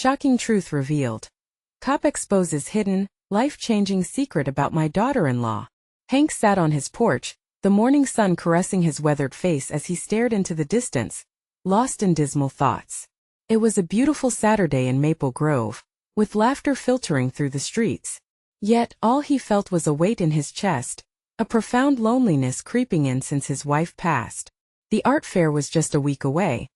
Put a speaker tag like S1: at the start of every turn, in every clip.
S1: Shocking truth revealed. Cop exposes hidden, life-changing secret about my daughter-in-law. Hank sat on his porch, the morning sun caressing his weathered face as he stared into the distance, lost in dismal thoughts. It was a beautiful Saturday in Maple Grove, with laughter filtering through the streets. Yet all he felt was a weight in his chest, a profound loneliness creeping in since his wife passed. The art fair was just a week away,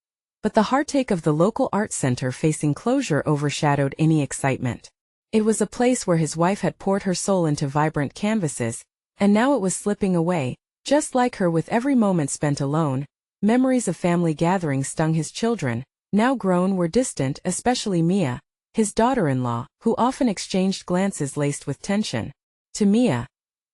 S1: but the heartache of the local art center facing closure overshadowed any excitement. It was a place where his wife had poured her soul into vibrant canvases, and now it was slipping away, just like her. With every moment spent alone, memories of family gatherings stung his children, now grown, were distant, especially Mia, his daughter-in-law, who often exchanged glances laced with tension. To Mia,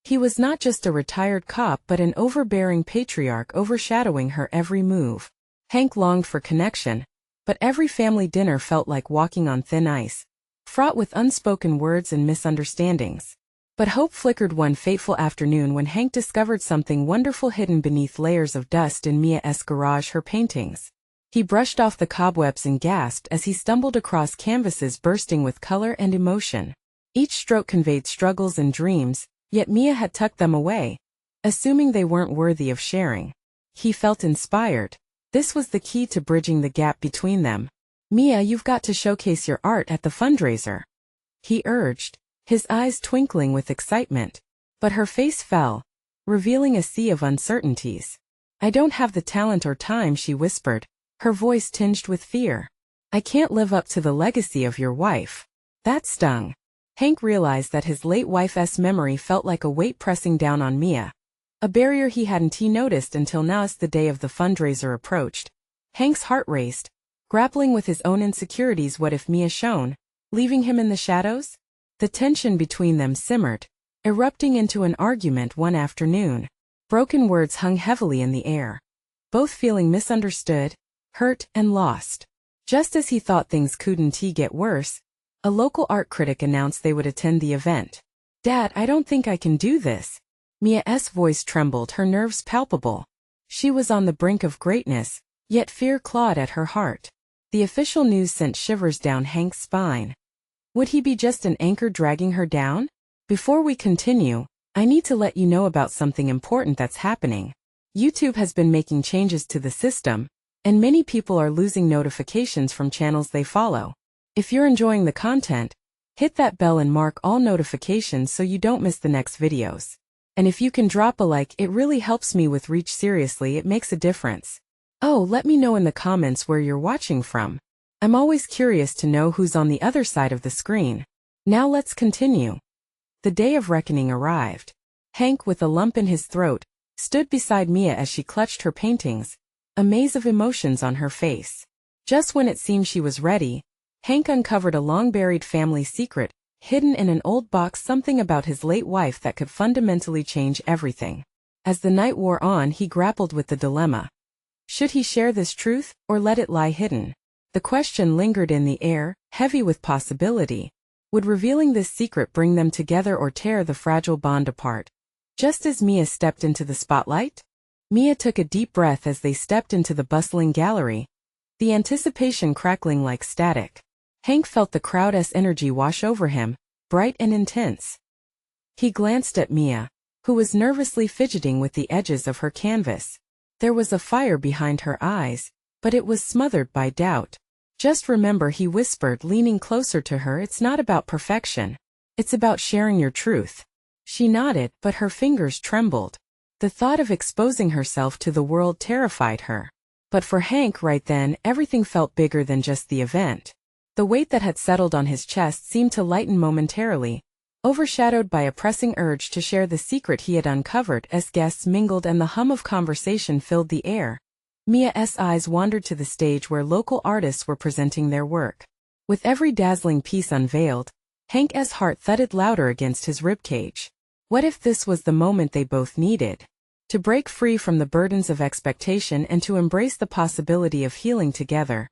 S1: he was not just a retired cop but an overbearing patriarch overshadowing her every move. Hank longed for connection, but every family dinner felt like walking on thin ice, fraught with unspoken words and misunderstandings. But hope flickered one fateful afternoon when Hank discovered something wonderful hidden beneath layers of dust in Mia's garage, her paintings. He brushed off the cobwebs and gasped as he stumbled across canvases bursting with color and emotion. Each stroke conveyed struggles and dreams, yet Mia had tucked them away, assuming they weren't worthy of sharing. He felt inspired. This was the key to bridging the gap between them. "Mia, you've got to showcase your art at the fundraiser," he urged, his eyes twinkling with excitement. But her face fell, revealing a sea of uncertainties. "I don't have the talent or time," she whispered, her voice tinged with fear. "I can't live up to the legacy of your wife." That stung. Hank realized that his late wife's memory felt like a weight pressing down on Mia, a barrier he hadn't noticed until now. As the day of the fundraiser approached, Hank's heart raced, grappling with his own insecurities. What if Mia shone, leaving him in the shadows? The tension between them simmered, erupting into an argument one afternoon. Broken words hung heavily in the air, both feeling misunderstood, hurt, and lost. Just as he thought things couldn't get worse, a local art critic announced they would attend the event. "Dad, I don't think I can do this." Mia's voice trembled, her nerves palpable. She was on the brink of greatness, yet fear clawed at her heart. The official news sent shivers down Hank's spine. Would he be just an anchor dragging her down? "Before we continue, I need to let you know about something important that's happening. YouTube has been making changes to the system, and many people are losing notifications from channels they follow. If you're enjoying the content, hit that bell and mark all notifications so you don't miss the next videos. And if you can drop a like, it really helps me with reach. Seriously, it makes a difference. Oh, let me know in the comments where you're watching from. I'm always curious to know who's on the other side of the screen. Now let's continue." The day of reckoning arrived. Hank, with a lump in his throat, stood beside Mia as she clutched her paintings, a maze of emotions on her face. Just when it seemed she was ready, Hank uncovered a long-buried family secret, hidden in an old box, something about his late wife that could fundamentally change everything. As the night wore on, he grappled with the dilemma. Should he share this truth, or let it lie hidden? The question lingered in the air, heavy with possibility. Would revealing this secret bring them together or tear the fragile bond apart? Just as Mia stepped into the spotlight, Mia took a deep breath as they stepped into the bustling gallery, the anticipation crackling like static. Hank felt the crowd's energy wash over him, bright and intense. He glanced at Mia, who was nervously fidgeting with the edges of her canvas. There was a fire behind her eyes, but it was smothered by doubt. "Just remember," he whispered, leaning closer to her, "it's not about perfection. It's about sharing your truth." She nodded, but her fingers trembled. The thought of exposing herself to the world terrified her. But for Hank right then, everything felt bigger than just the event. The weight that had settled on his chest seemed to lighten momentarily, overshadowed by a pressing urge to share the secret he had uncovered. As guests mingled and the hum of conversation filled the air, Mia's eyes wandered to the stage where local artists were presenting their work. With every dazzling piece unveiled, Hank's heart thudded louder against his ribcage. What if this was the moment they both needed? To break free from the burdens of expectation and to embrace the possibility of healing together.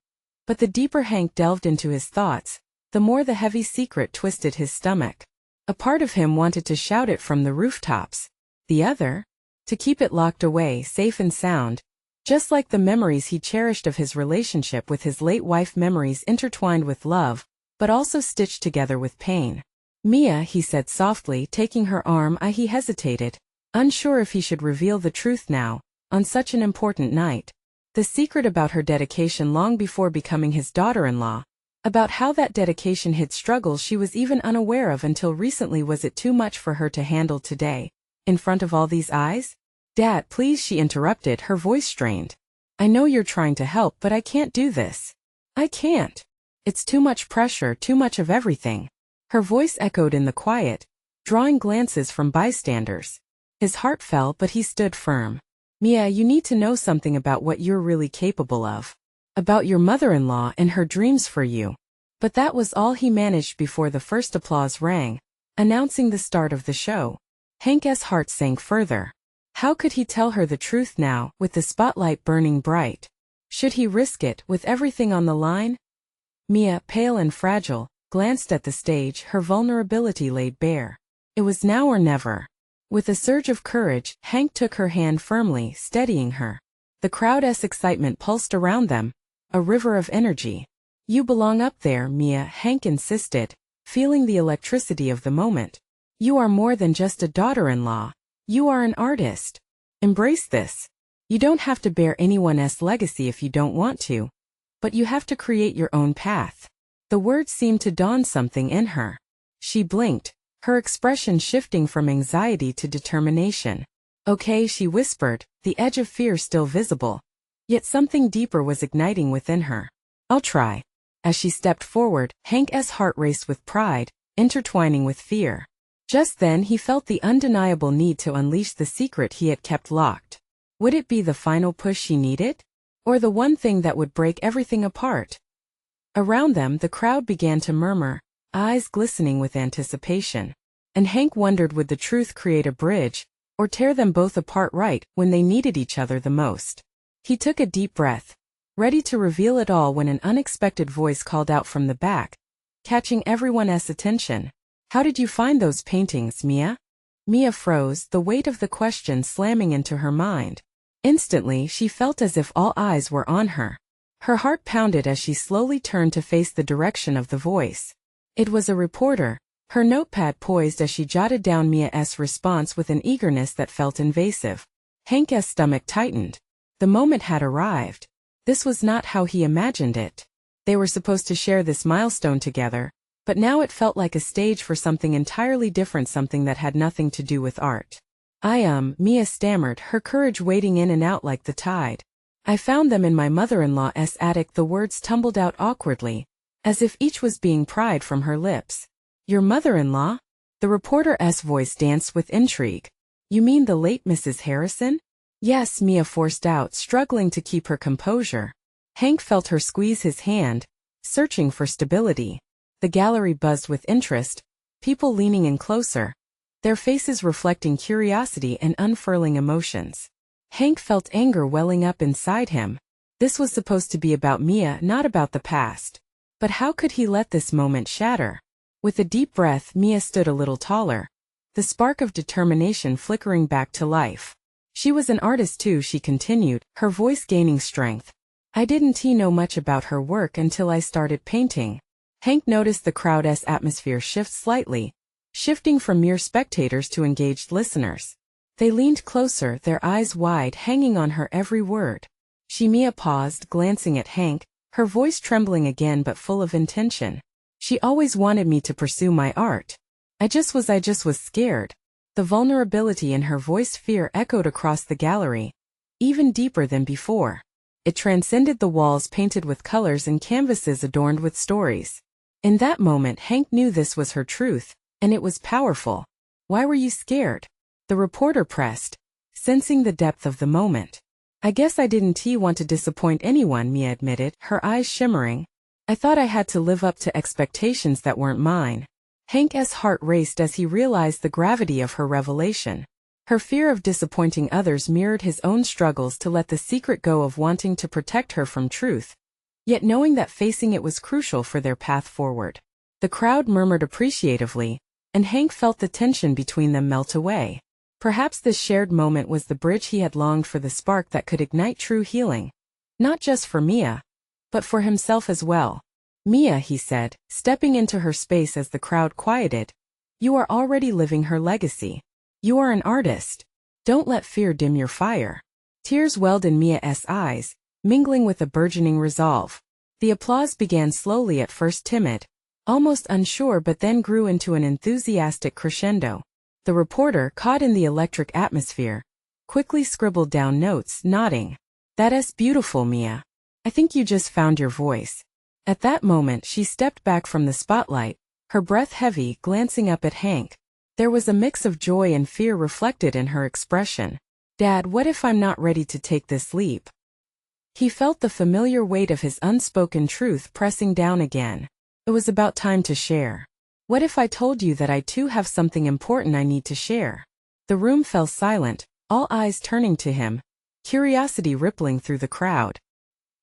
S1: But the deeper Hank delved into his thoughts, the more the heavy secret twisted his stomach. A part of him wanted to shout it from the rooftops. The other, to keep it locked away, safe and sound, Just like the memories he cherished of his relationship with his late wife, memories intertwined with love, but also stitched together with pain. Mia, he said softly, taking her arm. He hesitated, unsure if he should reveal the truth now, on such an important night. The secret about her dedication long before becoming his daughter-in-law, about how that dedication hid struggles she was even unaware of until recently. Was it too much for her to handle today, in front of all these eyes? Dad, please, she interrupted, her voice strained. I know you're trying to help, but I can't do this. I can't. It's too much pressure, too much of everything. Her voice echoed in the quiet, drawing glances from bystanders. His heart fell, but he stood firm. Mia, you need to know something about what you're really capable of. About your mother-in-law and her dreams for you. But that was all he managed before the first applause rang, announcing the start of the show. Hank's heart sank further. How could he tell her the truth now, with the spotlight burning bright? Should he risk it, with everything on the line? Mia, pale and fragile, glanced at the stage, her vulnerability laid bare. It was now or never. With a surge of courage, Hank took her hand firmly, steadying her. The crowd's excitement pulsed around them, a river of energy. You belong up there, Mia, Hank insisted, feeling the electricity of the moment. You are more than just a daughter-in-law. You are an artist. Embrace this. You don't have to bear anyone's legacy if you don't want to. But you have to create your own path. The words seemed to dawn something in her. She blinked, her expression shifting from anxiety to determination. Okay, she whispered, the edge of fear still visible. Yet something deeper was igniting within her. I'll try. As she stepped forward, Hank's heart raced with pride, intertwining with fear. Just then he felt the undeniable need to unleash the secret he had kept locked. Would it be the final push she needed? Or the one thing that would break everything apart? Around them the crowd began to murmur, eyes glistening with anticipation. And Hank wondered, would the truth create a bridge, or tear them both apart right when they needed each other the most? He took a deep breath, ready to reveal it all, when an unexpected voice called out from the back, catching everyone's attention. How did you find those paintings, Mia? Mia froze, the weight of the question slamming into her mind. Instantly she felt as if all eyes were on her. Her heart pounded as she slowly turned to face the direction of the voice. It was a reporter, her notepad poised as she jotted down Mia's response with an eagerness that felt invasive. Hank's stomach tightened. The moment had arrived. This was not how he imagined it. They were supposed to share this milestone together, but now it felt like a stage for something entirely different, something that had nothing to do with art. Mia stammered, her courage wading in and out like the tide. I found them in my mother-in-law's attic. The words tumbled out awkwardly, as if each was being pried from her lips. Your mother-in-law? The reporter's voice danced with intrigue. You mean the late Mrs. Harrison? Yes, Mia forced out, struggling to keep her composure. Hank felt her squeeze his hand, searching for stability. The gallery buzzed with interest, people leaning in closer, their faces reflecting curiosity and unfurling emotions. Hank felt anger welling up inside him. This was supposed to be about Mia, not about the past. But how could he let this moment shatter? With a deep breath, Mia stood a little taller, the spark of determination flickering back to life. She was an artist too, she continued, her voice gaining strength. I didn't know much about her work until I started painting. Hank noticed the crowd's atmosphere shift slightly, shifting from mere spectators to engaged listeners. They leaned closer, their eyes wide, hanging on her every word. Mia paused, glancing at Hank, her voice trembling again but full of intention. She always wanted me to pursue my art. I just was scared. The vulnerability in her voice, fear, echoed across the gallery, even deeper than before. It transcended the walls painted with colors and canvases adorned with stories. In that moment Hank knew this was her truth, and it was powerful. Why were you scared? The reporter pressed, sensing the depth of the moment. I guess I didn't want to disappoint anyone, Mia admitted, her eyes shimmering. I thought I had to live up to expectations that weren't mine. Hank's heart raced as he realized the gravity of her revelation. Her fear of disappointing others mirrored his own struggles to let the secret go, of wanting to protect her from truth, yet knowing that facing it was crucial for their path forward. The crowd murmured appreciatively, and Hank felt the tension between them melt away. Perhaps this shared moment was the bridge he had longed for, the spark that could ignite true healing. Not just for Mia, but for himself as well. Mia, he said, stepping into her space as the crowd quieted. You are already living her legacy. You are an artist. Don't let fear dim your fire. Tears welled in Mia's eyes, mingling with a burgeoning resolve. The applause began slowly, at first timid, almost unsure, but then grew into an enthusiastic crescendo. The reporter, caught in the electric atmosphere, quickly scribbled down notes, nodding. That's beautiful, Mia. I think you just found your voice. At that moment she stepped back from the spotlight, her breath heavy, glancing up at Hank. There was a mix of joy and fear reflected in her expression. Dad, what if I'm not ready to take this leap? He felt the familiar weight of his unspoken truth pressing down again. It was about time to share. What if I told you that I too have something important I need to share? The room fell silent, all eyes turning to him, curiosity rippling through the crowd.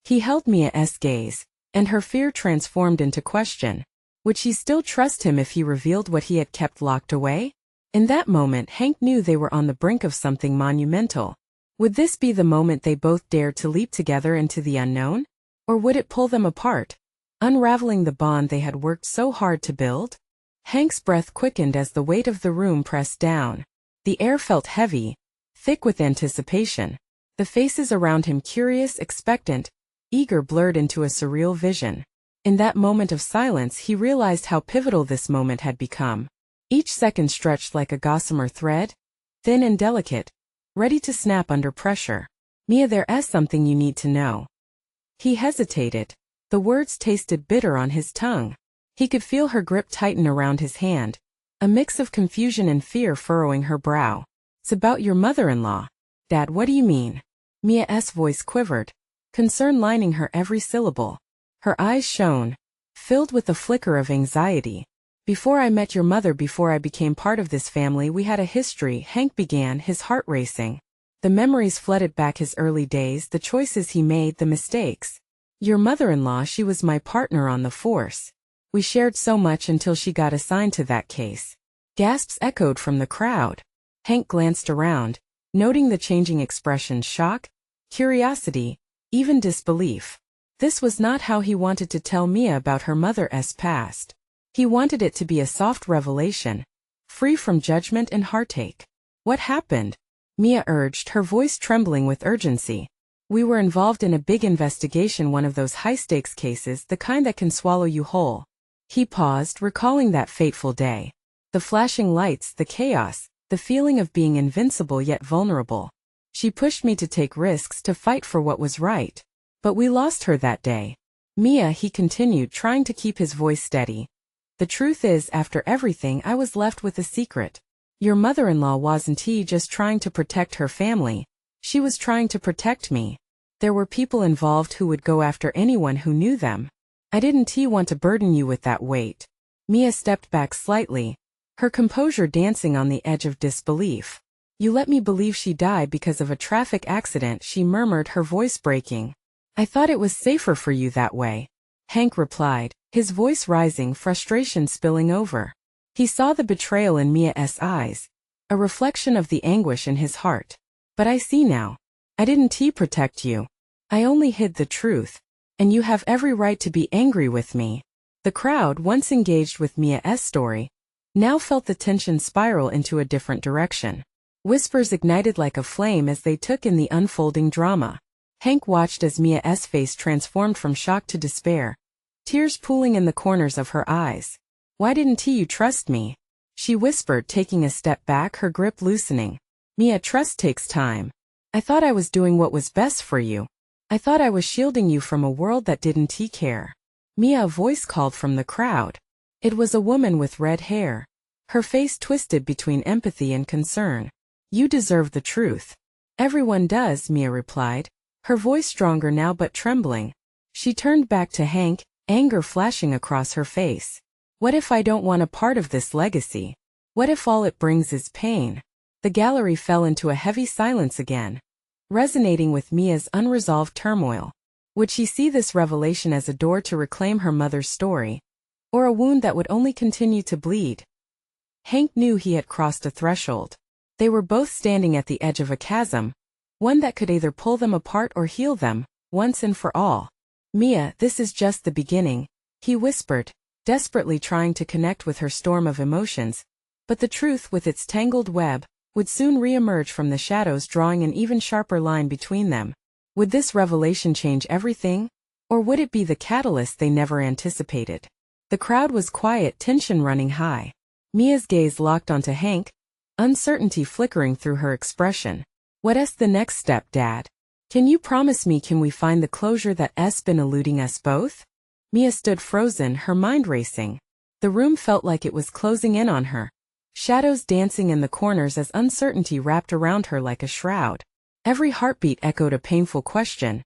S1: He held Mia's gaze, and her fear transformed into question. Would she still trust him if he revealed what he had kept locked away? In that moment Hank knew they were on the brink of something monumental. Would this be the moment they both dared to leap together into the unknown? Or would it pull them apart, unraveling the bond they had worked so hard to build? Hank's breath quickened as the weight of the room pressed down. The air felt heavy, thick with anticipation. The faces around him, curious, expectant, eager, blurred into a surreal vision. In that moment of silence he realized how pivotal this moment had become. Each second stretched like a gossamer thread, thin and delicate, ready to snap under pressure. Mia, there's something you need to know. He hesitated. The words tasted bitter on his tongue. He could feel her grip tighten around his hand, a mix of confusion and fear furrowing her brow. It's about your mother-in-law. Dad, what do you mean? Mia's voice quivered, concern lining her every syllable. Her eyes shone, filled with a flicker of anxiety. Before I met your mother, before I became part of this family, we had a history, Hank began, his heart racing. The memories flooded back, his early days, the choices he made, the mistakes. Your mother-in-law, she was my partner on the force. We shared so much until she got assigned to that case. Gasps echoed from the crowd. Hank glanced around, noting the changing expressions: shock, curiosity, even disbelief. This was not how he wanted to tell Mia about her mother's past. He wanted it to be a soft revelation, free from judgment and heartache. What happened? Mia urged, her voice trembling with urgency. We were involved in a big investigation, one of those high-stakes cases, the kind that can swallow you whole. He paused, recalling that fateful day. The flashing lights, the chaos, the feeling of being invincible yet vulnerable. She pushed me to take risks, to fight for what was right. But we lost her that day. Mia, he continued, trying to keep his voice steady. The truth is, after everything, I was left with a secret. Your mother-in-law wasn't just trying to protect her family. She was trying to protect me. There were people involved who would go after anyone who knew them. I didn't want to burden you with that weight. Mia stepped back slightly, her composure dancing on the edge of disbelief. You let me believe she died because of a traffic accident, she murmured, her voice breaking. I thought it was safer for you that way. Hank replied, his voice rising, frustration spilling over. He saw the betrayal in Mia's eyes, a reflection of the anguish in his heart. But I see now. I didn't protect you. I only hid the truth. And you have every right to be angry with me. The crowd, once engaged with Mia's story, now felt the tension spiral into a different direction. Whispers ignited like a flame as they took in the unfolding drama. Hank watched as Mia's face transformed from shock to despair, tears pooling in the corners of her eyes. Why didn't you trust me? She whispered, taking a step back, her grip loosening. Mia, trust takes time. I thought I was doing what was best for you. I thought I was shielding you from a world that didn't care. Mia, a voice called from the crowd. It was a woman with red hair, her face twisted between empathy and concern. You deserve the truth. Everyone does, Mia replied, her voice stronger now but trembling. She turned back to Hank, anger flashing across her face. What if I don't want a part of this legacy? What if all it brings is pain? The gallery fell into a heavy silence again, resonating with Mia's unresolved turmoil. Would she see this revelation as a door to reclaim her mother's story, or a wound that would only continue to bleed? Hank knew he had crossed a threshold. They were both standing at the edge of a chasm, one that could either pull them apart or heal them, once and for all. "Mia, this is just the beginning," he whispered, desperately trying to connect with her storm of emotions. But the truth, with its tangled web, would soon re-emerge from the shadows, drawing an even sharper line between them. Would this revelation change everything? Or would it be the catalyst they never anticipated? The crowd was quiet, tension running high. Mia's gaze locked onto Hank, uncertainty flickering through her expression. "What's the next step, Dad? Can you promise me, can we find the closure that's been eluding us both?" Mia stood frozen, her mind racing. The room felt like it was closing in on her, shadows dancing in the corners as uncertainty wrapped around her like a shroud. Every heartbeat echoed a painful question.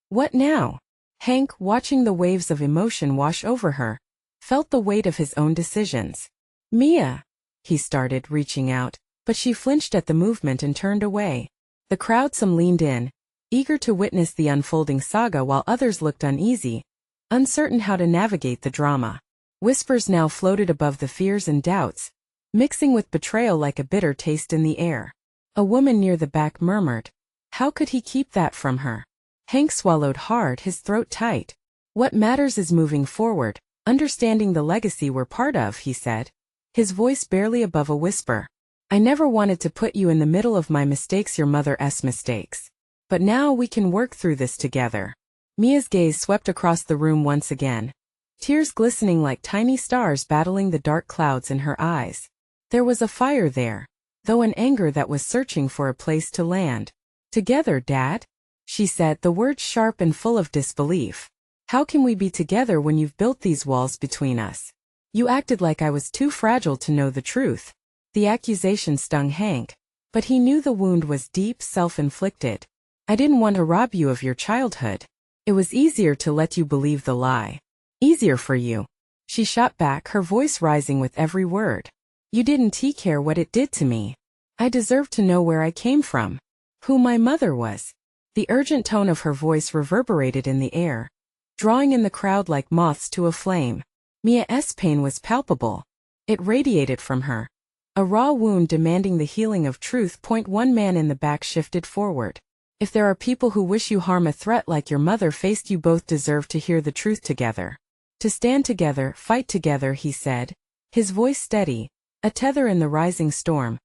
S1: What now? Hank, watching the waves of emotion wash over her, felt the weight of his own decisions. "Mia," he started, reaching out, but she flinched at the movement and turned away. The crowd, some leaned in, eager to witness the unfolding saga, while others looked uneasy, uncertain how to navigate the drama. Whispers now floated above the fears and doubts, mixing with betrayal like a bitter taste in the air. A woman near the back murmured, "How could he keep that from her?" Hank swallowed hard, his throat tight. "What matters is moving forward, understanding the legacy we're part of," he said, his voice barely above a whisper. "I never wanted to put you in the middle of my mistakes, your mother's mistakes. But now we can work through this together." Mia's gaze swept across the room once again, tears glistening like tiny stars battling the dark clouds in her eyes. There was a fire there, though an anger that was searching for a place to land. "Together, Dad?" she said, the words sharp and full of disbelief. "How can we be together when you've built these walls between us? You acted like I was too fragile to know the truth." The accusation stung Hank, but he knew the wound was deep, self-inflicted. "I didn't want to rob you of your childhood. It was easier to let you believe the lie. Easier for you," she shot back, her voice rising with every word. "You didn't care what it did to me. I deserved to know where I came from, who my mother was." The urgent tone of her voice reverberated in the air, drawing in the crowd like moths to a flame. Mia's pain was palpable. It radiated from her, a raw wound demanding the healing of truth. One man in the back shifted forward. "If there are people who wish you harm, a threat like your mother faced, you both deserve to hear the truth together. To stand together, fight together," he said, his voice steady, a tether in the rising storm.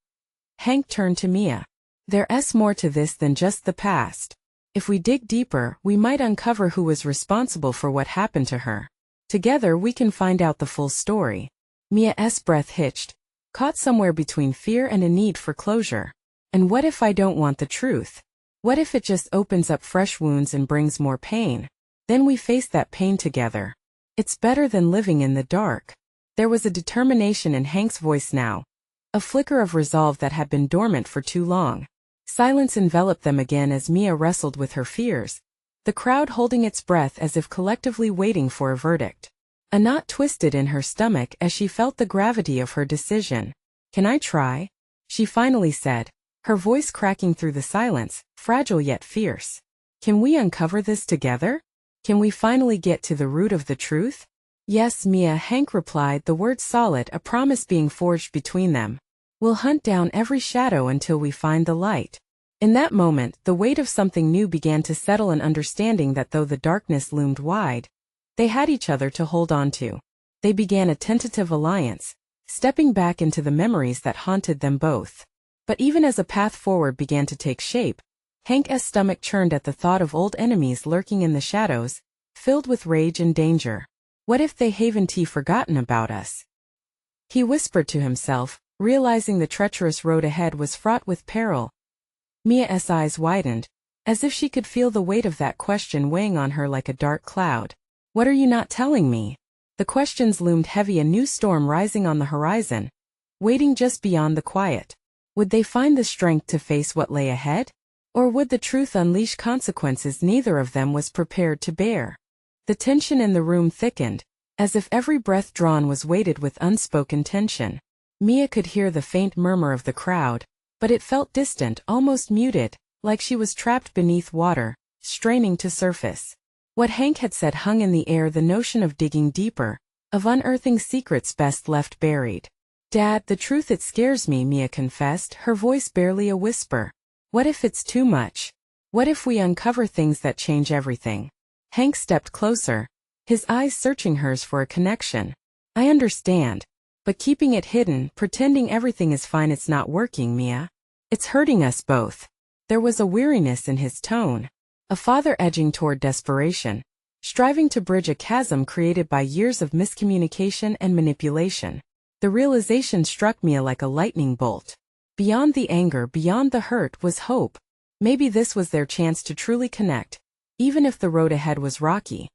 S1: Hank turned to Mia. "There's more to this than just the past. If we dig deeper, we might uncover who was responsible for what happened to her. Together we can find out the full story." Mia's breath hitched, caught somewhere between fear and a need for closure. "And what if I don't want the truth? What if it just opens up fresh wounds and brings more pain? Then we face that pain together. It's better than living in the dark." There was a determination in Hank's voice now, a flicker of resolve that had been dormant for too long. Silence enveloped them again as Mia wrestled with her fears, the crowd holding its breath as if collectively waiting for a verdict. A knot twisted in her stomach as she felt the gravity of her decision. "Can I try?" she finally said, her voice cracking through the silence, fragile yet fierce. "Can we uncover this together? Can we finally get to the root of the truth?" "Yes, Mia," Hank replied, the words solid, a promise being forged between them. "We'll hunt down every shadow until we find the light." In that moment, the weight of something new began to settle, an understanding that though the darkness loomed wide, they had each other to hold on to. They began a tentative alliance, stepping back into the memories that haunted them both. But even as a path forward began to take shape, Hank's stomach churned at the thought of old enemies lurking in the shadows, filled with rage and danger. "What if they haven't forgotten about us?" he whispered to himself, realizing the treacherous road ahead was fraught with peril. Mia's eyes widened, as if she could feel the weight of that question weighing on her like a dark cloud. "What are you not telling me?" The questions loomed heavy, a new storm rising on the horizon, waiting just beyond the quiet. Would they find the strength to face what lay ahead? Or would the truth unleash consequences neither of them was prepared to bear? The tension in the room thickened, as if every breath drawn was weighted with unspoken tension. Mia could hear the faint murmur of the crowd, but it felt distant, almost muted, like she was trapped beneath water, straining to surface. What Hank had said hung in the air, the notion of digging deeper, of unearthing secrets best left buried. Dad, the truth, it scares me, Mia confessed, her voice barely a whisper. What if it's too much? What if we uncover things that change everything? Hank stepped closer, his eyes searching hers for a connection. I understand. But keeping it hidden, pretending everything is fine, it's not working, Mia. It's hurting us both. There was a weariness in his tone. A father edging toward desperation, striving to bridge a chasm created by years of miscommunication and manipulation. The realization struck Mia like a lightning bolt. Beyond the anger, beyond the hurt, was hope. Maybe this was their chance to truly connect, even if the road ahead was rocky.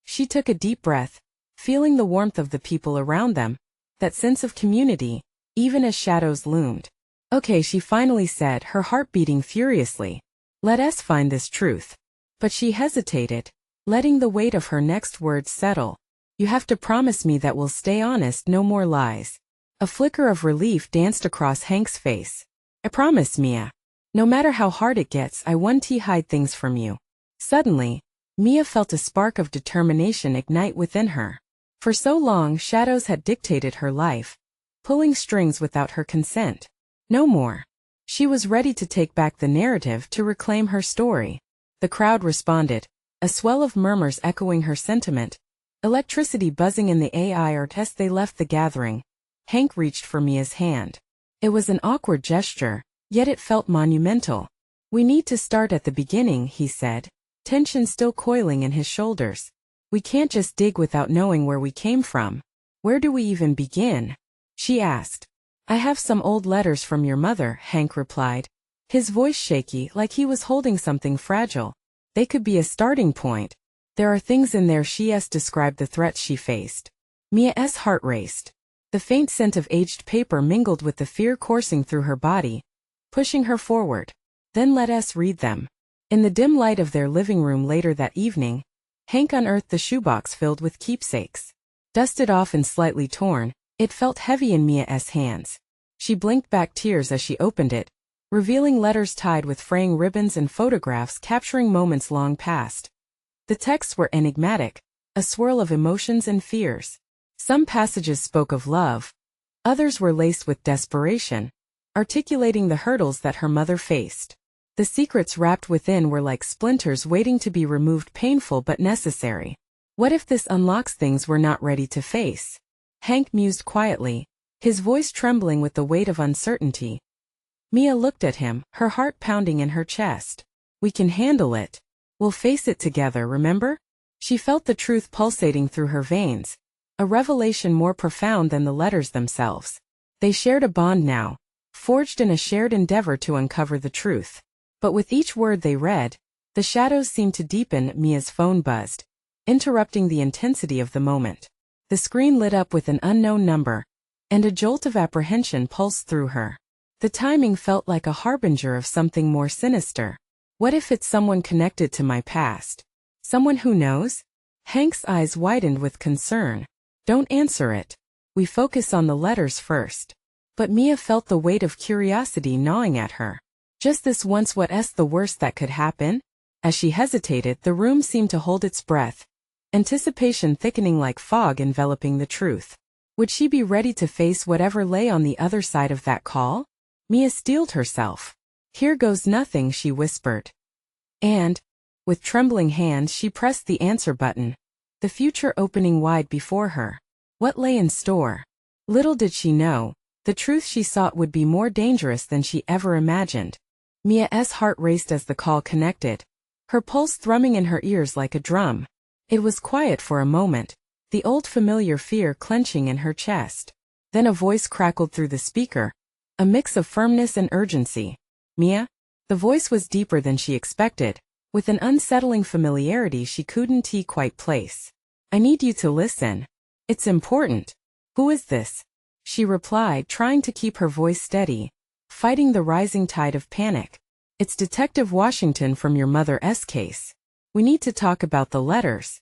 S1: She took a deep breath, feeling the warmth of the people around them, that sense of community, even as shadows loomed. Okay, she finally said, her heart beating furiously. Let us find this truth. But she hesitated, letting the weight of her next words settle. You have to promise me that we'll stay honest, no more lies. A flicker of relief danced across Hank's face. I promise, Mia. No matter how hard it gets, I won't hide things from you. Suddenly, Mia felt a spark of determination ignite within her. For so long, shadows had dictated her life, pulling strings without her consent. No more. She was ready to take back the narrative, to reclaim her story. The crowd responded, a swell of murmurs echoing her sentiment, electricity buzzing in the air as they left the gathering. Hank reached for Mia's hand. It was an awkward gesture, yet it felt monumental. We need to start at the beginning, he said, tension still coiling in his shoulders. We can't just dig without knowing where we came from. Where do we even begin? She asked. I have some old letters from your mother, Hank replied, his voice shaky like he was holding something fragile. They could be a starting point. There are things in there. She described the threats she faced. Mia's heart raced. The faint scent of aged paper mingled with the fear coursing through her body, pushing her forward. Then let us read them. In the dim light of their living room later that evening, Hank unearthed the shoebox filled with keepsakes. Dusted off and slightly torn, it felt heavy in Mia's hands. She blinked back tears as she opened it, revealing letters tied with fraying ribbons and photographs capturing moments long past. The texts were enigmatic, a swirl of emotions and fears. Some passages spoke of love, others were laced with desperation, articulating the hurdles that her mother faced. The secrets wrapped within were like splinters waiting to be removed, painful but necessary. What if this unlocks things we're not ready to face? Hank mused quietly, his voice trembling with the weight of uncertainty. Mia looked at him, her heart pounding in her chest. We can handle it. We'll face it together, remember? She felt the truth pulsating through her veins, a revelation more profound than the letters themselves. They shared a bond now, forged in a shared endeavor to uncover the truth. But with each word they read, the shadows seemed to deepen. Mia's phone buzzed, interrupting the intensity of the moment. The screen lit up with an unknown number, and a jolt of apprehension pulsed through her. The timing felt like a harbinger of something more sinister. What if it's someone connected to my past? Someone who knows? Hank's eyes widened with concern. Don't answer it. We focus on the letters first. But Mia felt the weight of curiosity gnawing at her. Just this once, what's the worst that could happen? As she hesitated, the room seemed to hold its breath, anticipation thickening like fog enveloping the truth. Would she be ready to face whatever lay on the other side of that call? Mia steeled herself. Here goes nothing, she whispered. And, with trembling hands, she pressed the answer button, the future opening wide before her. What lay in store? Little did she know, the truth she sought would be more dangerous than she ever imagined. Mia's heart raced as the call connected, her pulse thrumming in her ears like a drum. It was quiet for a moment, the old familiar fear clenching in her chest. Then a voice crackled through the speaker, a mix of firmness and urgency. Mia? The voice was deeper than she expected, with an unsettling familiarity she couldn't quite place. I need you to listen. It's important. Who is this? She replied, trying to keep her voice steady, fighting the rising tide of panic. It's Detective Washington from your mother's case. We need to talk about the letters.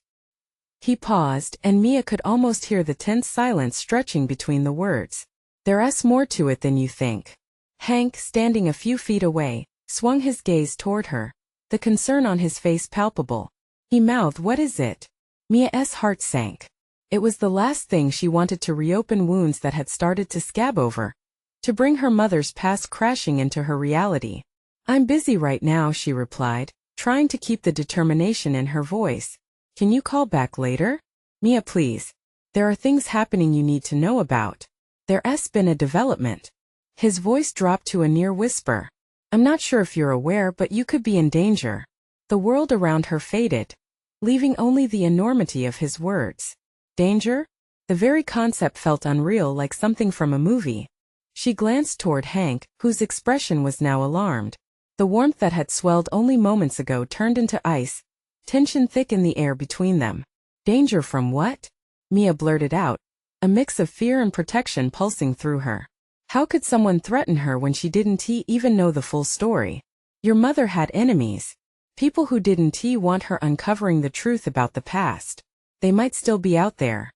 S1: He paused, and Mia could almost hear the tense silence stretching between the words. There's more to it than you think. Hank, standing a few feet away, swung his gaze toward her, the concern on his face palpable. He mouthed, What is it? Mia's heart sank. It was the last thing she wanted, to reopen wounds that had started to scab over, to bring her mother's past crashing into her reality. "I'm busy right now," she replied, trying to keep the determination in her voice. "Can you call back later?" "Mia, please. There are things happening you need to know about. There's been a development." His voice dropped to a near whisper. "I'm not sure if you're aware, but you could be in danger." The world around her faded, leaving only the enormity of his words. Danger? The very concept felt unreal, like something from a movie. She glanced toward Hank, whose expression was now alarmed. The warmth that had swelled only moments ago turned into ice, tension thick in the air between them. Danger from what? Mia blurted out, a mix of fear and protection pulsing through her. How could someone threaten her when she didn't even know the full story? Your mother had enemies. People who didn't want her uncovering the truth about the past. They might still be out there.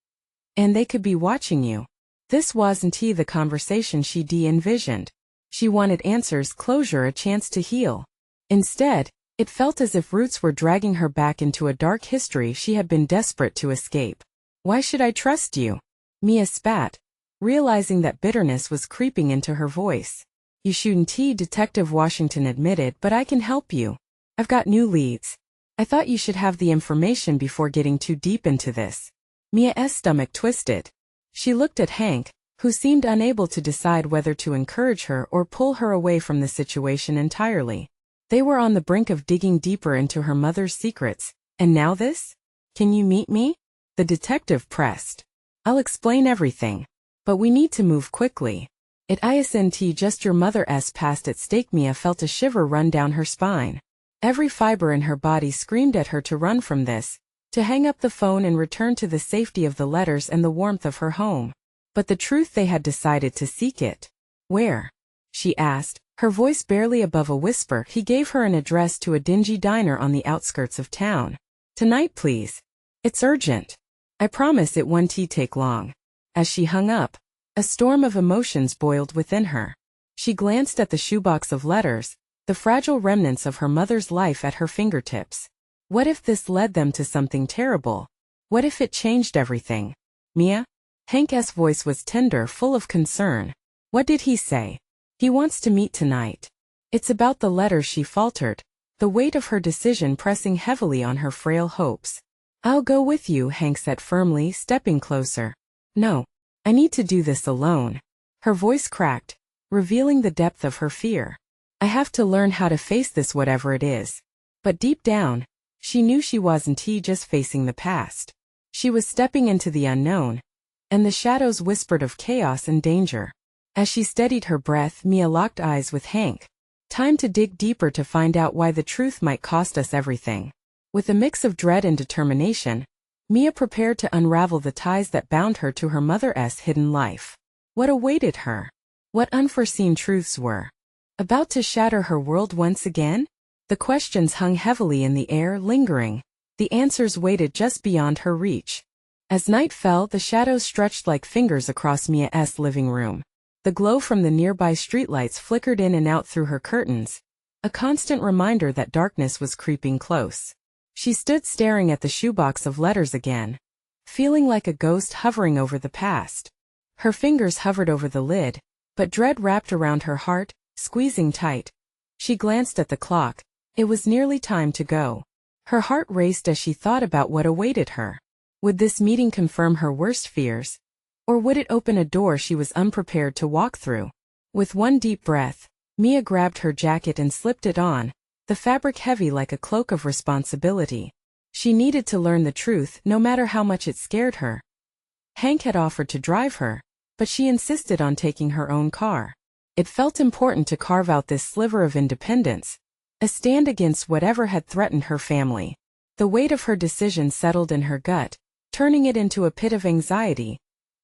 S1: And they could be watching you. This wasn't the conversation she envisioned. She wanted answers, closure, a chance to heal. Instead, it felt as if roots were dragging her back into a dark history she had been desperate to escape. "Why should I trust you?" Mia spat, realizing that bitterness was creeping into her voice. "You shouldn't," Detective Washington admitted, "but I can help you. I've got new leads. I thought you should have the information before getting too deep into this." Mia's stomach twisted. She looked at Hank, who seemed unable to decide whether to encourage her or pull her away from the situation entirely. They were on the brink of digging deeper into her mother's secrets, and now this? "Can you meet me?" the detective pressed. "I'll explain everything. But we need to move quickly. It isn't just your mother's past at stake." Mia felt a shiver run down her spine. Every fiber in her body screamed at her to run from this, to hang up the phone and return to the safety of the letters and the warmth of her home. But the truth, they had decided to seek it. "Where?" she asked, her voice barely above a whisper. He gave her an address to a dingy diner on the outskirts of town. "Tonight, please. It's urgent. I promise it won't take long." As she hung up, a storm of emotions boiled within her. She glanced at the shoebox of letters, the fragile remnants of her mother's life at her fingertips. What if this led them to something terrible? What if it changed everything? "Mia?" Hank's voice was tender, full of concern. "What did he say?" "He wants to meet tonight." "It's about the letters," she faltered, the weight of her decision pressing heavily on her frail hopes. "I'll go with you," Hank said firmly, stepping closer. "No. I need to do this alone." Her voice cracked, revealing the depth of her fear. "I have to learn how to face this, whatever it is." But deep down, she knew she wasn't just facing the past. She was stepping into the unknown, and the shadows whispered of chaos and danger. As she steadied her breath, Mia locked eyes with Hank. Time to dig deeper to find out why the truth might cost us everything. With a mix of dread and determination, Mia prepared to unravel the ties that bound her to her mother's hidden life. What awaited her? What unforeseen truths were about to shatter her world once again? The questions hung heavily in the air, lingering. The answers waited just beyond her reach. As night fell, the shadows stretched like fingers across Mia's living room. The glow from the nearby streetlights flickered in and out through her curtains, a constant reminder that darkness was creeping close. She stood staring at the shoebox of letters again, feeling like a ghost hovering over the past. Her fingers hovered over the lid, but dread wrapped around her heart, squeezing tight. She glanced at the clock. It was nearly time to go. Her heart raced as she thought about what awaited her. Would this meeting confirm her worst fears? Or would it open a door she was unprepared to walk through? With one deep breath, Mia grabbed her jacket and slipped it on, the fabric heavy like a cloak of responsibility. She needed to learn the truth, no matter how much it scared her. Hank had offered to drive her, but she insisted on taking her own car. It felt important to carve out this sliver of independence, a stand against whatever had threatened her family. The weight of her decision settled in her gut, turning it into a pit of anxiety.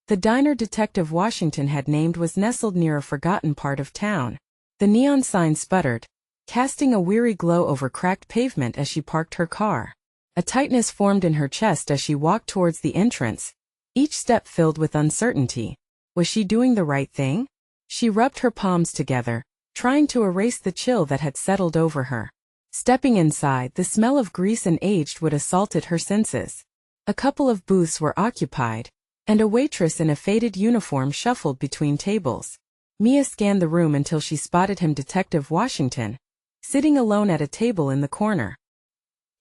S1: The diner Detective Washington had named was nestled near a forgotten part of town. The neon sign sputtered, casting a weary glow over cracked pavement as she parked her car. A tightness formed in her chest as she walked towards the entrance, each step filled with uncertainty. Was she doing the right thing? She rubbed her palms together, trying to erase the chill that had settled over her. Stepping inside, the smell of grease and aged wood assaulted her senses. A couple of booths were occupied, and a waitress in a faded uniform shuffled between tables. Mia scanned the room until she spotted him, Detective Washington, sitting alone at a table in the corner.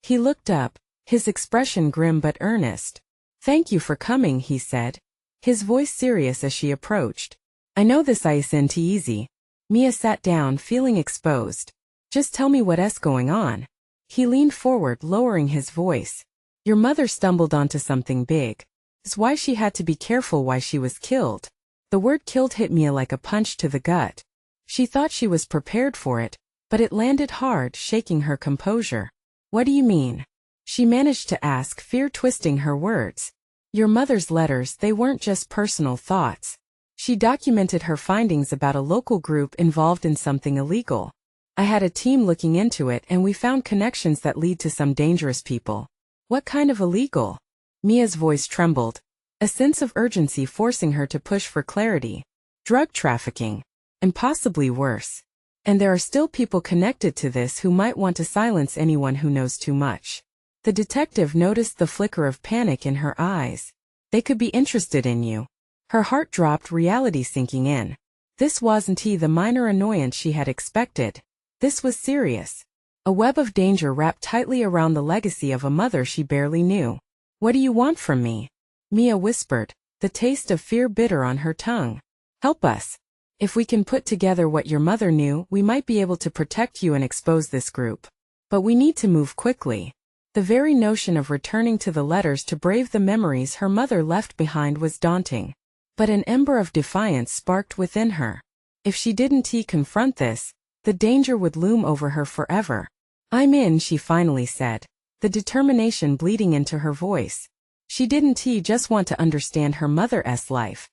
S1: He looked up, his expression grim but earnest. "Thank you for coming," he said, his voice serious as she approached. "I know this isn't easy." Mia sat down, feeling exposed. "Just tell me what's going on." He leaned forward, lowering his voice. "Your mother stumbled onto something big. It's why she had to be careful why she was killed." The word killed hit Mia like a punch to the gut. She thought she was prepared for it, but it landed hard, shaking her composure. "What do you mean?" she managed to ask, fear twisting her words. "Your mother's letters, they weren't just personal thoughts. She documented her findings about a local group involved in something illegal. I had a team looking into it and we found connections that lead to some dangerous people." "What kind of illegal?" Mia's voice trembled, a sense of urgency forcing her to push for clarity. "Drug trafficking. And possibly worse. And there are still people connected to this who might want to silence anyone who knows too much." The detective noticed the flicker of panic in her eyes. "They could be interested in you." Her heart dropped, reality sinking in. This wasn't the minor annoyance she had expected. This was serious. A web of danger wrapped tightly around the legacy of a mother she barely knew. "What do you want from me?" Mia whispered, the taste of fear bitter on her tongue. "Help us. If we can put together what your mother knew, we might be able to protect you and expose this group. But we need to move quickly." The very notion of returning to the letters to brave the memories her mother left behind was daunting. But an ember of defiance sparked within her. If she didn't confront this, the danger would loom over her forever. "I'm in," she finally said, the determination bleeding into her voice. She didn't just want to understand her mother's life.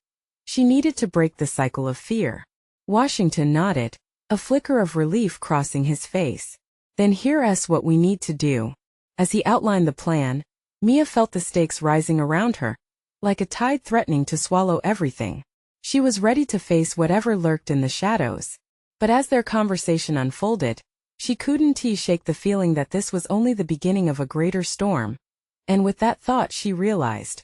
S1: She needed to break the cycle of fear. Washington nodded, a flicker of relief crossing his face. "Then here's what we need to do." As he outlined the plan, Mia felt the stakes rising around her, like a tide threatening to swallow everything. She was ready to face whatever lurked in the shadows. But as their conversation unfolded, she couldn't shake the feeling that this was only the beginning of a greater storm. And with that thought she realized.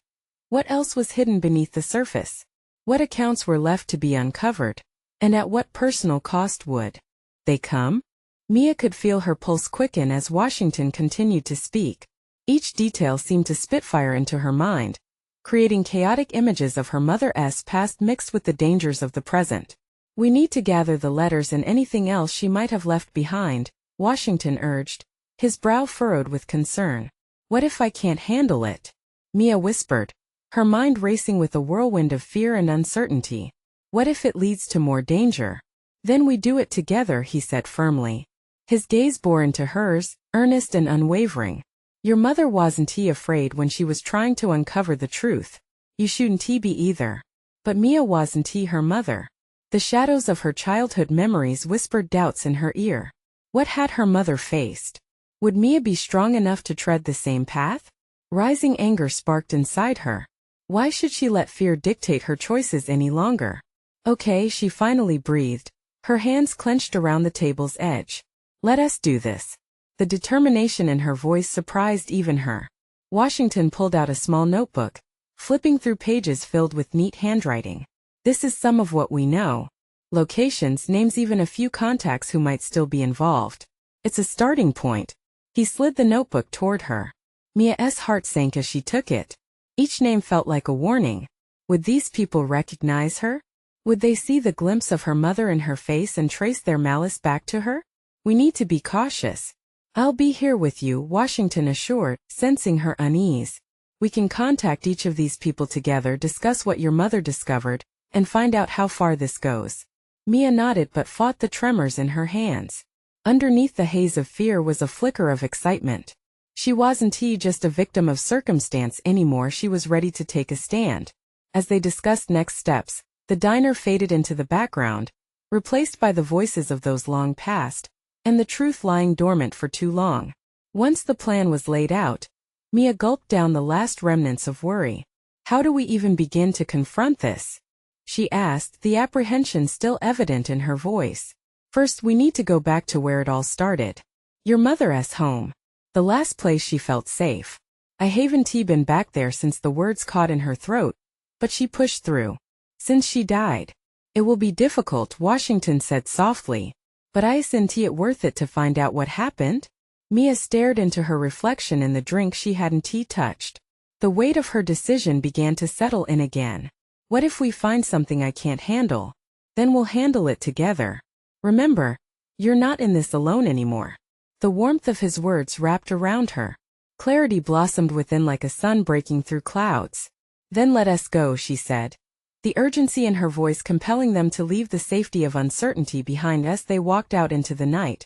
S1: What else was hidden beneath the surface? What accounts were left to be uncovered? And at what personal cost would they come? Mia could feel her pulse quicken as Washington continued to speak. Each detail seemed to spitfire into her mind, creating chaotic images of her mother's past mixed with the dangers of the present. "We need to gather the letters and anything else she might have left behind," Washington urged, his brow furrowed with concern. "What if I can't handle it?" Mia whispered, her mind racing with a whirlwind of fear and uncertainty. "What if it leads to more danger?" "Then we do it together," he said firmly. His gaze bore into hers, earnest and unwavering. "Your mother wasn't afraid when she was trying to uncover the truth. You shouldn't be either." But Mia wasn't her mother. The shadows of her childhood memories whispered doubts in her ear. What had her mother faced? Would Mia be strong enough to tread the same path? Rising anger sparked inside her. Why should she let fear dictate her choices any longer? "Okay," she finally breathed, her hands clenched around the table's edge. "Let us do this." The determination in her voice surprised even her. Washington pulled out a small notebook, flipping through pages filled with neat handwriting. "This is some of what we know. Locations, names, even a few contacts who might still be involved. It's a starting point." He slid the notebook toward her. Mia's heart sank as she took it. Each name felt like a warning. Would these people recognize her? Would they see the glimpse of her mother in her face and trace their malice back to her? "We need to be cautious." "I'll be here with you," Washington assured, sensing her unease. "We can contact each of these people together, discuss what your mother discovered, and find out how far this goes." Mia nodded but fought the tremors in her hands. Underneath the haze of fear was a flicker of excitement. She wasn't just a victim of circumstance anymore, she was ready to take a stand. As they discussed next steps, the diner faded into the background, replaced by the voices of those long past, and the truth lying dormant for too long. Once the plan was laid out, Mia gulped down the last remnants of worry. "How do we even begin to confront this?" she asked, the apprehension still evident in her voice. "First, we need to go back to where it all started. Your mother's home. The last place she felt safe." I haven't been back there since the words caught in her throat, but she pushed through. Since she died. It will be difficult, Washington said softly. But isn't it worth it to find out what happened? Mia stared into her reflection in the drink she hadn't touched. The weight of her decision began to settle in again. What if we find something I can't handle? Then we'll handle it together. Remember, you're not in this alone anymore. The warmth of his words wrapped around her. Clarity blossomed within like a sun breaking through clouds. Then let us go, she said. The urgency in her voice compelling them to leave the safety of uncertainty behind as they walked out into the night.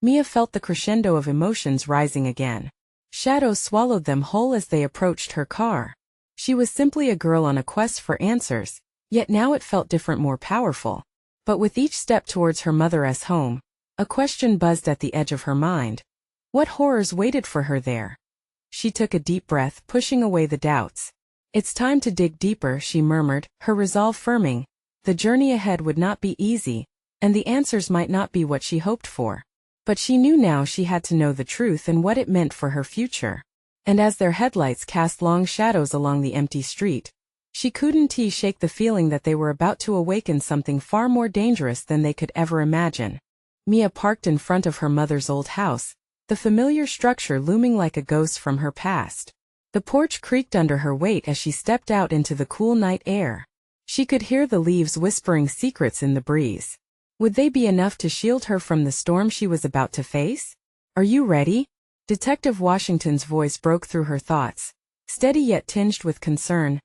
S1: Mia felt the crescendo of emotions rising again. Shadows swallowed them whole as they approached her car. She was simply a girl on a quest for answers, yet now it felt different, more powerful. But with each step towards her mother's home, a question buzzed at the edge of her mind. What horrors waited for her there? She took a deep breath, pushing away the doubts. It's time to dig deeper, she murmured, her resolve firming. The journey ahead would not be easy, and the answers might not be what she hoped for. But she knew now she had to know the truth and what it meant for her future. And as their headlights cast long shadows along the empty street, she couldn't shake the feeling that they were about to awaken something far more dangerous than they could ever imagine. Mia parked in front of her mother's old house, the familiar structure looming like a ghost from her past. The porch creaked under her weight as she stepped out into the cool night air. She could hear the leaves whispering secrets in the breeze. Would they be enough to shield her from the storm she was about to face? Are you ready? Detective Washington's voice broke through her thoughts, steady yet tinged with concern.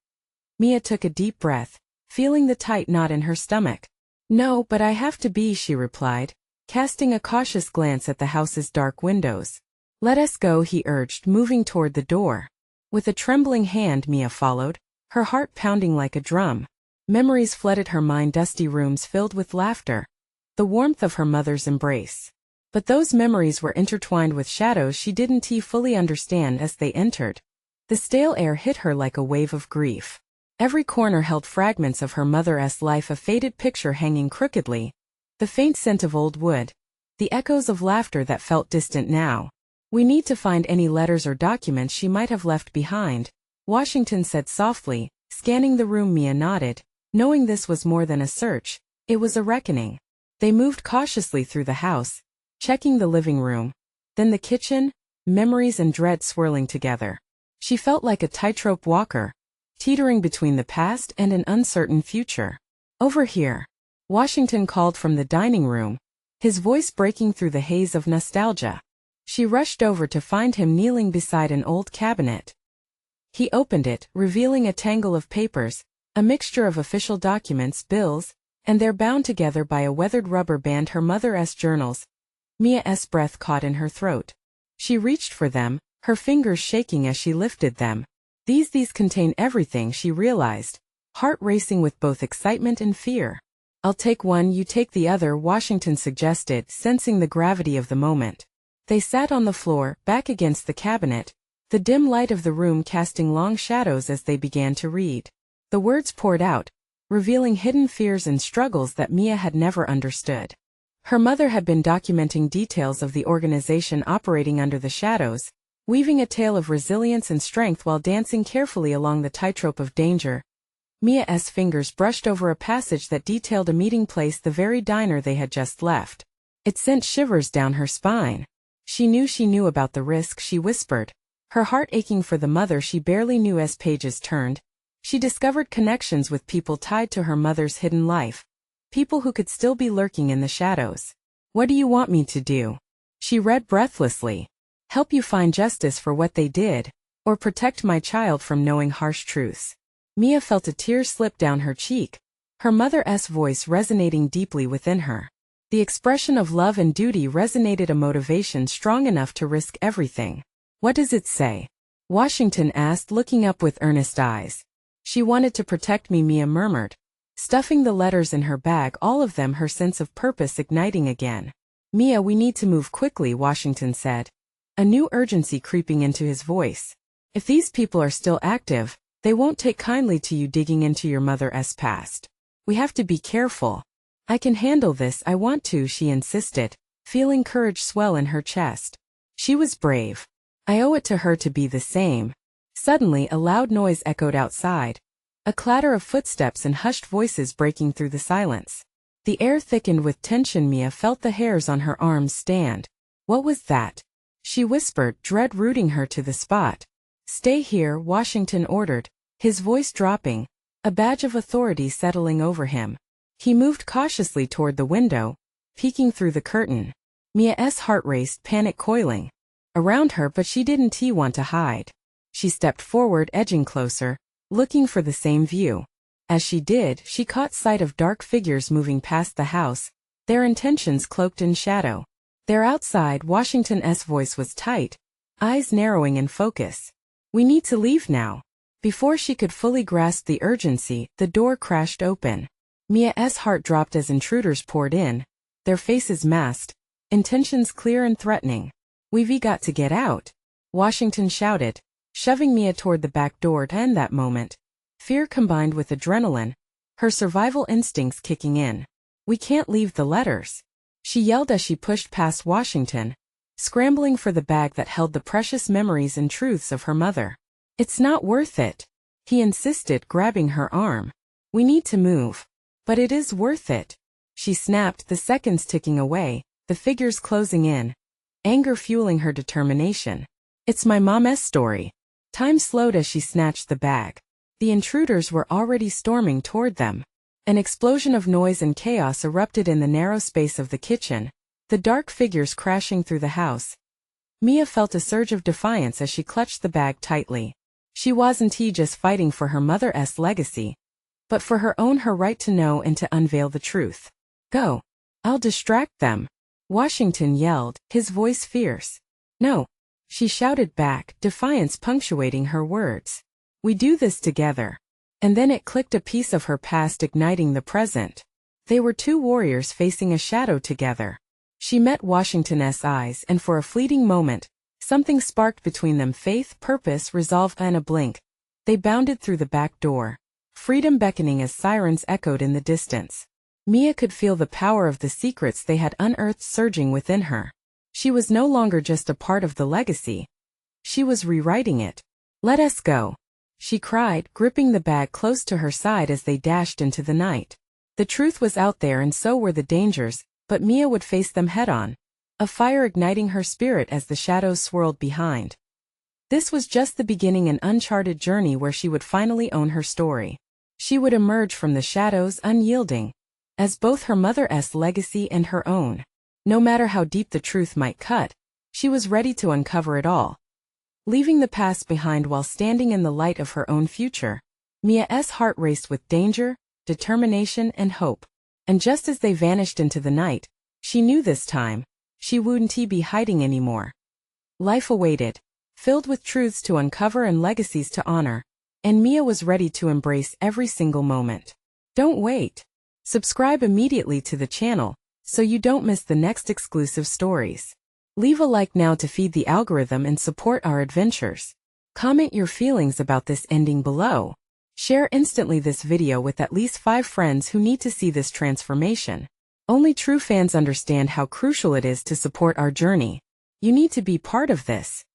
S1: Mia took a deep breath, feeling the tight knot in her stomach. No, but I have to be, she replied, casting a cautious glance at the house's dark windows. Let us go, he urged, moving toward the door. With a trembling hand, Mia followed, her heart pounding like a drum. Memories flooded her mind, dusty rooms filled with laughter, the warmth of her mother's embrace. But those memories were intertwined with shadows she didn't fully understand as they entered. The stale air hit her like a wave of grief. Every corner held fragments of her mother's life, a faded picture hanging crookedly, the faint scent of old wood, the echoes of laughter that felt distant now. We need to find any letters or documents she might have left behind, Washington said softly, scanning the room. Mia nodded, knowing this was more than a search, it was a reckoning. They moved cautiously through the house, checking the living room, then the kitchen, memories and dread swirling together. She felt like a tightrope walker, teetering between the past and an uncertain future. Over here, Washington called from the dining room, his voice breaking through the haze of nostalgia. She rushed over to find him kneeling beside an old cabinet. He opened it, revealing a tangle of papers, a mixture of official documents, bills, and they're bound together by a weathered rubber band. Her mother's journals. Mia's breath caught in her throat. She reached for them, her fingers shaking as she lifted them. These contain everything, she realized, heart racing with both excitement and fear. I'll take one, you take the other, Washington suggested, sensing the gravity of the moment. They sat on the floor, back against the cabinet, the dim light of the room casting long shadows as they began to read. The words poured out, revealing hidden fears and struggles that Mia had never understood. Her mother had been documenting details of the organization operating under the shadows, weaving a tale of resilience and strength while dancing carefully along the tightrope of danger. Mia's fingers brushed over a passage that detailed a meeting place, the very diner they had just left. It sent shivers down her spine. She knew about the risk, she whispered, her heart aching for the mother she barely knew. As pages turned, she discovered connections with people tied to her mother's hidden life, people who could still be lurking in the shadows. What do you want me to do? She read breathlessly. Help you find justice for what they did, or protect my child from knowing harsh truths. Mia felt a tear slip down her cheek, her mother's voice resonating deeply within her. The expression of love and duty resonated, a motivation strong enough to risk everything. What does it say? Washington asked, looking up with earnest eyes. She wanted to protect me, Mia murmured, stuffing the letters in her bag, all of them, her sense of purpose igniting again. Mia, we need to move quickly, Washington said, a new urgency creeping into his voice. If these people are still active, they won't take kindly to you digging into your mother's past. We have to be careful. I can handle this, I want to, she insisted, feeling courage swell in her chest. She was brave. I owe it to her to be the same. Suddenly a loud noise echoed outside. A clatter of footsteps and hushed voices breaking through the silence. The air thickened with tension. Mia felt the hairs on her arms stand. What was that? She whispered, dread rooting her to the spot. Stay here, Washington ordered, his voice dropping, a badge of authority settling over him. He moved cautiously toward the window, peeking through the curtain. Mia's heart raced, panic coiling around her, but she didn't want to hide. She stepped forward, edging closer, looking for the same view. As she did, she caught sight of dark figures moving past the house, their intentions cloaked in shadow. They're outside. Washington's voice was tight, eyes narrowing in focus. We need to leave now. Before she could fully grasp the urgency, the door crashed open. Mia's heart dropped as intruders poured in, their faces masked, intentions clear and threatening. We've got to get out, Washington shouted, shoving Mia toward the back door. And that moment, fear combined with adrenaline, her survival instincts kicking in. We can't leave the letters, she yelled as she pushed past Washington, scrambling for the bag that held the precious memories and truths of her mother. It's not worth it, he insisted, grabbing her arm. We need to move. But it is worth it, she snapped, the seconds ticking away, the figures closing in, anger fueling her determination. It's my mom's story. Time slowed as she snatched the bag. The intruders were already storming toward them. An explosion of noise and chaos erupted in the narrow space of the kitchen, the dark figures crashing through the house. Mia felt a surge of defiance as she clutched the bag tightly. She wasn't just fighting for her mother's legacy, but for her own, her right to know and to unveil the truth. Go. I'll distract them, Washington yelled, his voice fierce. No, she shouted back, defiance punctuating her words. We do this together. And then it clicked, a piece of her past igniting the present. They were two warriors facing a shadow together. She met Washington's eyes, and for a fleeting moment, something sparked between them, faith, purpose, resolve. In a blink, they bounded through the back door, freedom beckoning as sirens echoed in the distance. Mia could feel the power of the secrets they had unearthed surging within her. She was no longer just a part of the legacy. She was rewriting it. Let us go, she cried, gripping the bag close to her side as they dashed into the night. The truth was out there, and so were the dangers, but Mia would face them head-on, a fire igniting her spirit as the shadows swirled behind. This was just the beginning, an uncharted journey where she would finally own her story. She would emerge from the shadows unyielding, as both her mother's legacy and her own. No matter how deep the truth might cut, she was ready to uncover it all. Leaving the past behind while standing in the light of her own future, Mia's heart raced with danger, determination, and hope. And just as they vanished into the night, she knew this time, she wouldn't be hiding anymore. Life awaited, filled with truths to uncover and legacies to honor, and Mia was ready to embrace every single moment. Don't wait. Subscribe immediately to the channel, so you don't miss the next exclusive stories. Leave a like now to feed the algorithm and support our adventures. Comment your feelings about this ending below. Share instantly this video with at least 5 friends who need to see this transformation. Only true fans understand how crucial it is to support our journey. You need to be part of this.